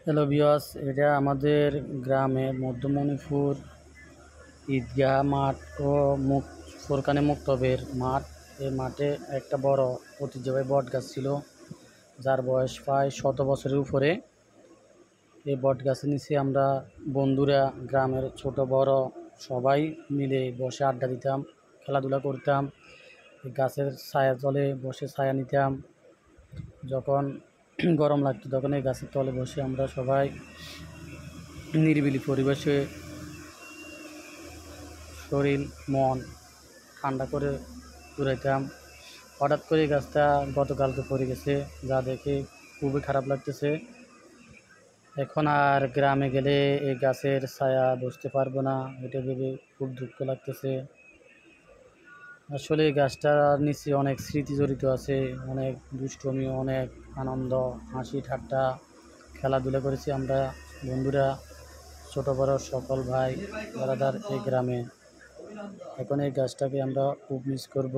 Hello viewers, এটা আমাদের গ্রামের মধ্যমণিপুর ঈদগাহ মাঠ ও ফোরকানে মুক্তবের মাঠ। এই মাঠে একটা বড় ঐতিহ্যবাহী বট গাছ ছিল, যার বয়স প্রায় 100 বছরের উপরে। এই বট গাছের নিচে আমরা বন্ধুরা, গ্রামের ছোট বড় সবাই মিলে বসে আড্ডা দিতাম, খেলাধুলা করতাম। এই গাছের ছায়া তলে বসে ছায়া নিতাম। যখন গরম লাগতো তখন এই গাছের তলে বসে আমরা সবাই নিরিবিলি পরিবেশে শরীর মন ঠান্ডা করে ঘুরাইতাম। হঠাৎ করে এই গাছটা গতকালকে পড়ে গেছে, যা দেখে খুবই খারাপ লাগতেছে। এখন আর গ্রামে গেলে এই গাছের ছায়া বসতে পারবো না, এটা ভেবে খুব দুঃখ লাগতেছে। আসলে এই গাছটার নিচে অনেক স্মৃতি জড়িত আছে, অনেক দুষ্টমি, অনেক আনন্দ, হাসি ঠাট্টা, খেলাধুলা করেছি আমরা বন্ধুরা, ছোট বড় সকল ভাই ব্রাদার এই গ্রামে। এখন এই গাছটাকে আমরা খুব মিস করব।